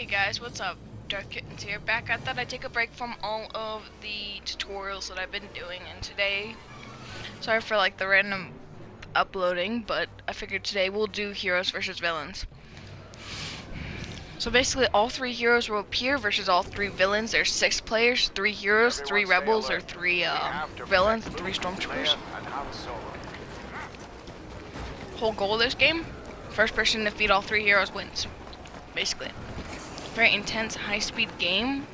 Hey guys, what's up? Dark Kittens here. Back. I thought I'd take a break from all of the tutorials that I've been doing, and today, sorry for like the random uploading, but I figured today we'll do heroes versus villains. So basically all three heroes will appear versus all three villains. There's 6 players, 3 heroes, 3 rebels, or 3 villains, and 3 stormtroopers. Whole goal of this game, first person to defeat all 3 heroes wins, basically. Very intense, high-speed game,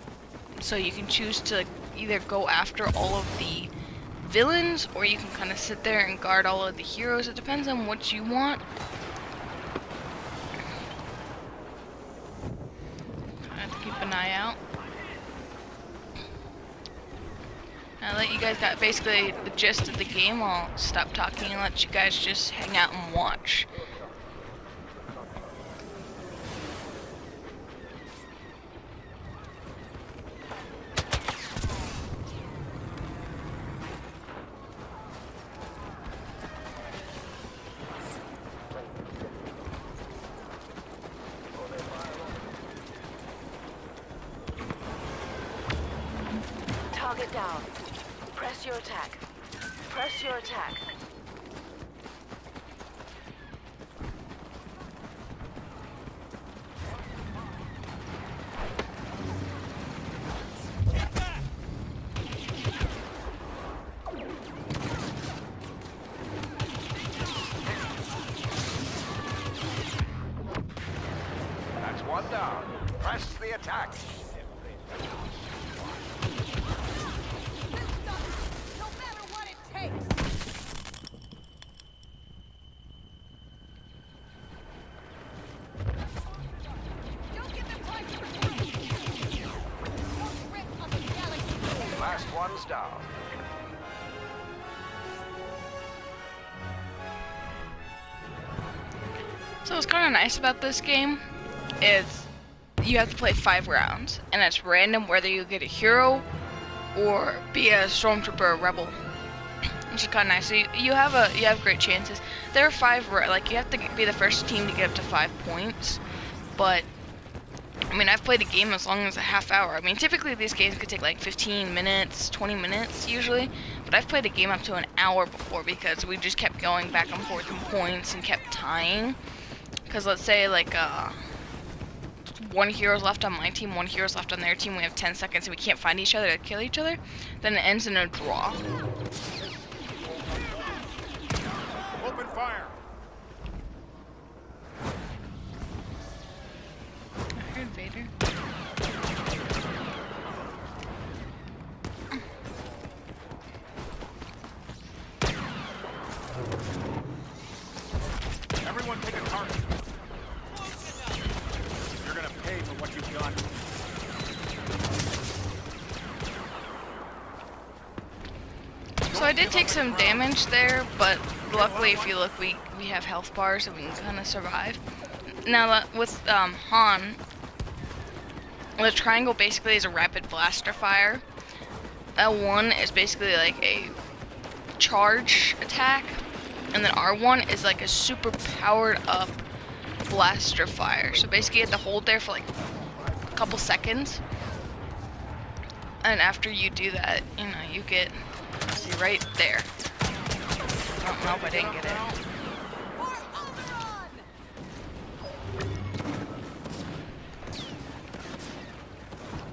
so you can choose to either go after all of the villains, or you can kind of sit there and guard all of the heroes. It depends on what you want. I have to keep an eye out. Now that you guys got basically the gist of the game, I'll stop talking and let you guys just hang out and watch. Target down. Press your attack. Press your attack. That's one down. Press the attack. Last one's down. So what's kind of nice about this game is you have to play 5 rounds, and it's random whether you get a hero or be a stormtrooper or rebel, which is kind of nice. So you have great chances. There are 5 like you have to be the first team to get up to 5 points, but I mean I've played a game as long as a half hour. I mean typically these games could take like 15 minutes, 20 minutes usually, but I've played a game up to an hour before because we just kept going back and forth in points and kept tying. Because let's say like 1 hero's left on my team, 1 hero's left on their team, we have 10 seconds and we can't find each other to kill each other, then it ends in a draw. Open fire. I heard Vader. Everyone take a target. You're gonna pay for what you've done. So I did take some damage there, but luckily if you look we have health bars and we can kind of survive. Now with Han, the triangle basically is a rapid blaster fire. L1 is basically like a charge attack, and then R1 is like a super powered up blaster fire. So basically you have to hold there for like a couple seconds, and after you do that, you know, you get, see right there. I don't know if I didn't get it.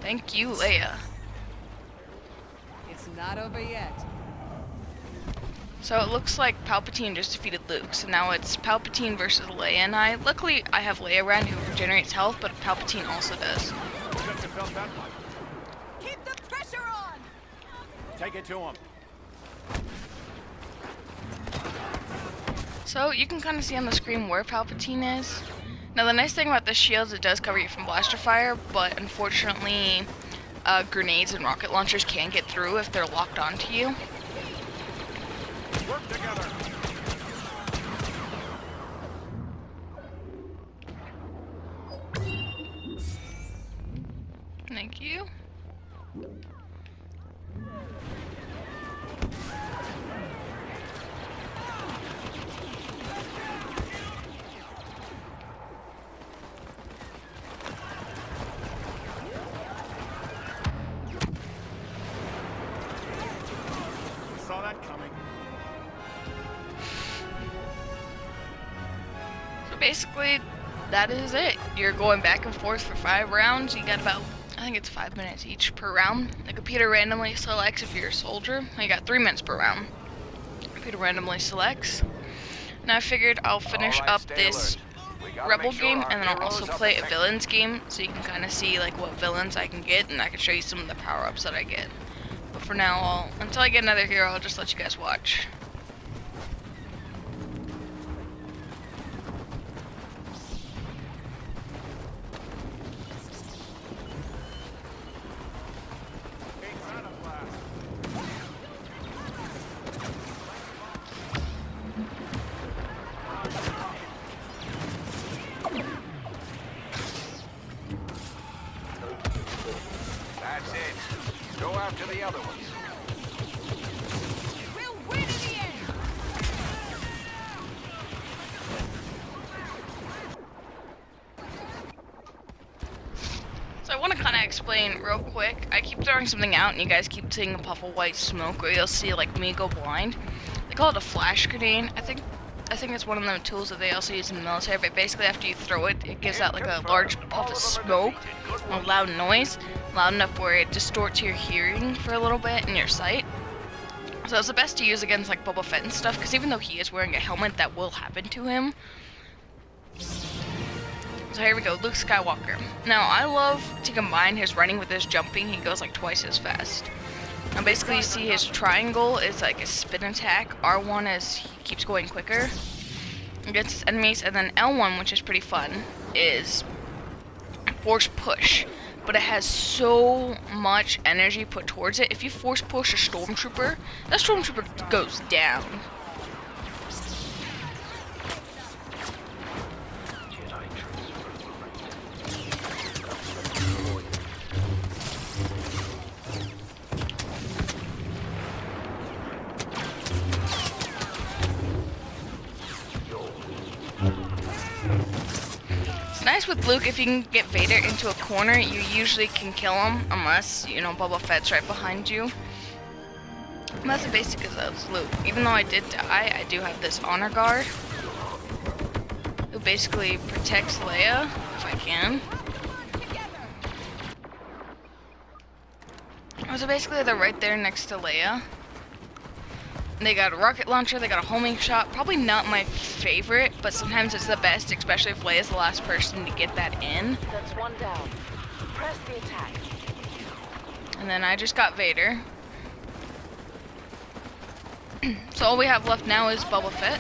Thank you, Leia. It's not over yet. So it looks like Palpatine just defeated Luke, so now it's Palpatine versus Leia and I. Luckily, I have Leia around who regenerates health, but Palpatine also does. Keep the pressure on! Take it to him. So you can kind of see on the screen where Palpatine is. Now the nice thing about the shields, it does cover you from blaster fire, but unfortunately grenades and rocket launchers can get through if they're locked onto you. Work together. Thank you. basically, that is it. You're going back and forth for 5 rounds. You got about, I think it's 5 minutes each per round. The computer randomly selects if you're a soldier. You got 3 minutes per round. The computer randomly selects. Now I figured I'll finish up this Rebel game, and then I'll also play a villains game, so you can kind of see like what villains I can get, and I can show you some of the power-ups that I get. But for now, until I get another hero, I'll just let you guys watch. That's it. Go after the other ones. We'll win in the end. So I want to kind of explain real quick. I keep throwing something out and you guys keep seeing a puff of white smoke, or you'll see like me go blind. They call it a flash grenade. I think it's one of the tools that they also use in the military, but basically after you throw it, it gives out like a large puff of smoke, a loud noise, loud enough where it distorts your hearing for a little bit and your sight. So it's the best to use against like Boba Fett and stuff, because even though he is wearing a helmet, that will happen to him. So here we go, Luke Skywalker. Now I love to combine his running with his jumping. He goes like twice as fast. Now basically you see his triangle is like a spin attack. R1 is he keeps going quicker against his enemies, and then L1, which is pretty fun, is force push. But it has so much energy put towards it. If you force push a stormtrooper, that stormtrooper goes down. Nice with Luke, if you can get Vader into a corner, you usually can kill him, unless, you know, Boba Fett's right behind you. And that's the basic of Luke. Even though I did die, I do have this honor guard, who basically protects Leia, if I can. So basically they're right there next to Leia. They got a rocket launcher, they got a homing shot. Probably not my favorite, but sometimes it's the best, especially if Leia's the last person to get that in. That's one down. Press the attack. And then I just got Vader. So all we have left now is Boba Fett.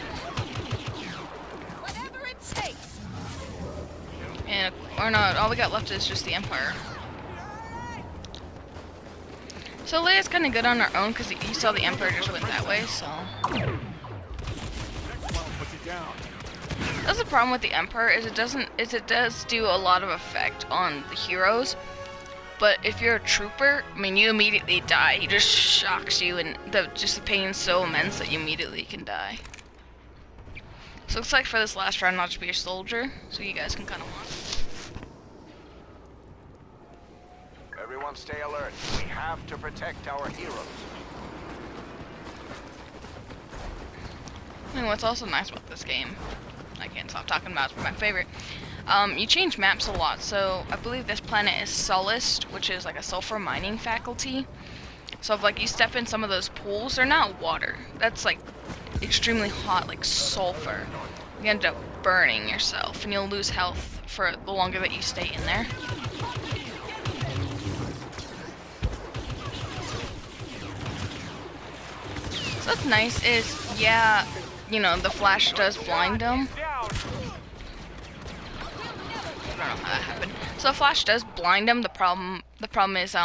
Whatever it takes. And, or not, all we got left is just the Empire. So Leia's kind of good on her own, because you saw the Emperor just went that way, so. That's the problem with the Emperor, is it does do a lot of effect on the heroes. But if you're a trooper, I mean, you immediately die. He just shocks you, and the pain's so immense that you immediately can die. So it looks like for this last round, I'll just be a soldier, so you guys can kind of watch. Everyone stay alert. We have to protect our heroes. I mean, what's also nice about this game, I can't stop talking about it, it's my favorite. You change maps a lot, so I believe this planet is Sullust, which is like a sulfur mining faculty. So if like you step in some of those pools, they're not water. That's like extremely hot, like sulfur. You end up burning yourself, and you'll lose health for the longer that you stay in there. So what's nice is, yeah, you know, the flash does blind them. I don't know how that happened. So the flash does blind them. The problem is,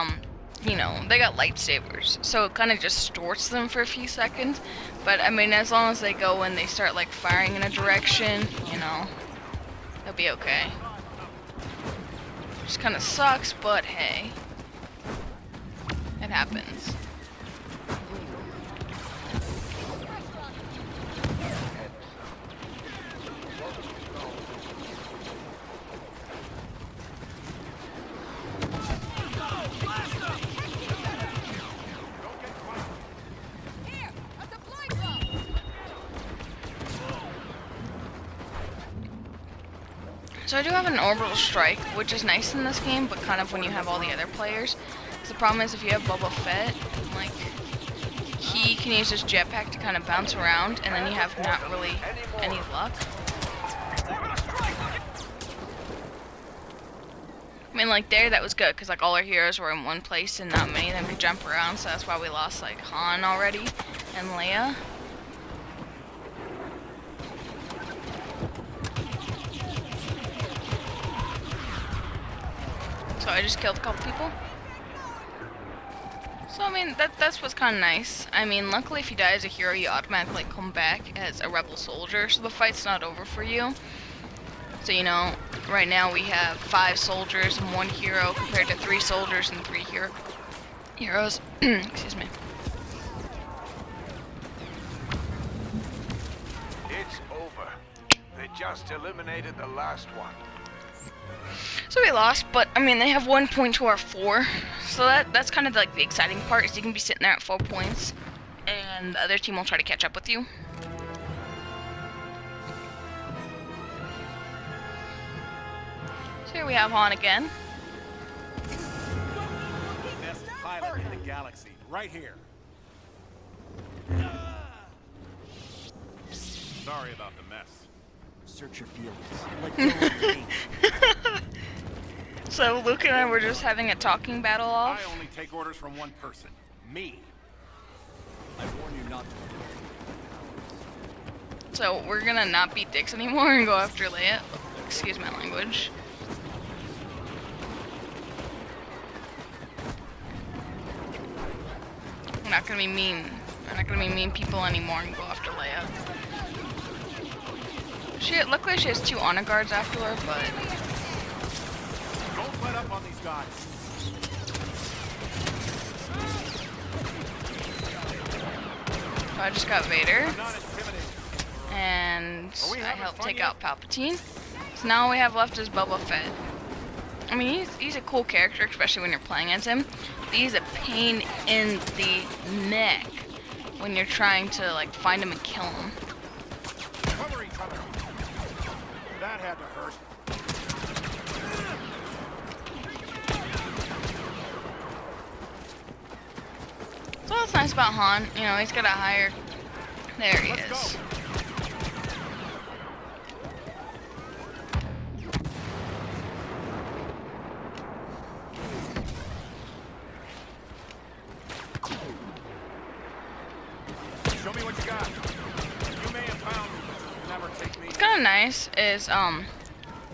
you know, they got lightsabers, so it kind of just distorts them for a few seconds. But I mean, as long as they go and they start like firing in a direction, you know, they'll be okay. Just kind of sucks, but hey, it happens. So I do have an orbital strike, which is nice in this game, but kind of when you have all the other players. 'Cause the problem is if you have Boba Fett, like, he can use his jetpack to kind of bounce around, and then you have not really any luck. I mean, like, there, that was good, because, like, all our heroes were in one place, and not many of them could jump around, so that's why we lost, like, Han already, and Leia. So I just killed a couple people. So, I mean, that's what's kind of nice. I mean, luckily if you die as a hero, you automatically come back as a rebel soldier, so the fight's not over for you. So, you know, right now we have 5 soldiers and 1 hero compared to 3 soldiers and 3 heroes. Excuse me. It's over. They just eliminated the last one. So we lost, but I mean they have 1 point to our 4, so that's kind of like the exciting part. Is you can be sitting there at 4 points, and the other team will try to catch up with you. So here we have Han again. Best pilot in the galaxy, right here. Sorry about the mess. Search your feelings. Like paint. So Luke and I were just having a talking battle I off. only take orders from one person. Me. I warn you not to. So we're gonna not be dicks anymore and go after Leia. Excuse my language. We're not gonna be mean. We're not gonna be mean people anymore and go after Leia. Luckily she has 2 honor guards after her, but Don't let up on these guys. so I just got Vader, I'm not intimidated. and Are we I having helped fun take yet? out Palpatine. So now all we have left is Boba Fett. I mean, he's a cool character, especially when you're playing as him. But he's a pain in the neck when you're trying to like find him and kill him. Cover each other. That had to hurt. So what's nice about Han, you know, he's got a higher. There he Let's is. go. Show me what you got. You may have found me. Never take me. What's kind of nice is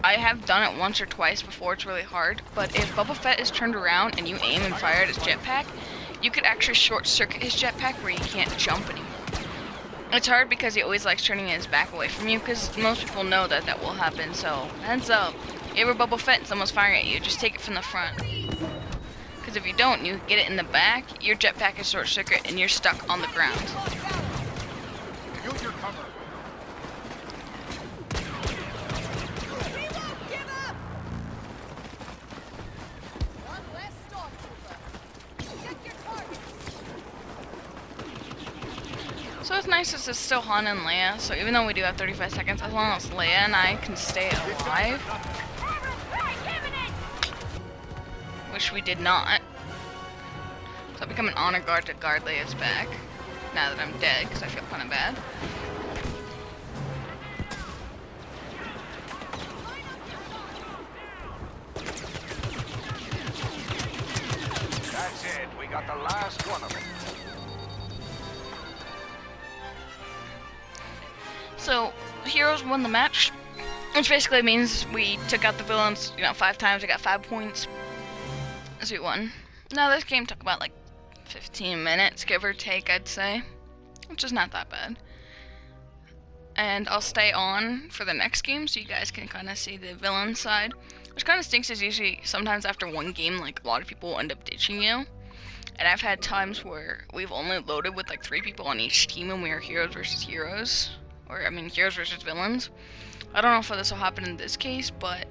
I have done it once or twice before. It's really hard, but if Boba Fett is turned around and you aim and fire at his jetpack, you could actually short circuit his jetpack where he can't jump anymore. It's hard because he always likes turning his back away from you, because most people know that that will happen. So heads up, if you ever Boba Fett and someone's firing at you, just take it from the front. Because if you don't, you get it in the back, your jetpack is short circuit and you're stuck on the ground. Use your cover. We won't give up! One less stormtrooper. Check your target. So it's nice that it's still Han and Leia, so even though we do have 35 seconds, as long as Leia and I can stay alive, which we did not. So I become an honor guard to guard Leia's back, now that I'm dead, because I feel kind of bad. That's it. We got the last one of them. So, heroes won the match, which basically means we took out the villains, 5 times, I got 5 points, as we won. Now this game took about like 15 minutes, give or take, I'd say, which is not that bad. And I'll stay on for the next game so you guys can kind of see the villain side, which kind of stinks is usually sometimes after one game, like a lot of people will end up ditching you. And I've had times where we've only loaded with like 3 people on each team and we are heroes versus heroes. Or, I mean, heroes versus villains. I don't know if this will happen in this case, but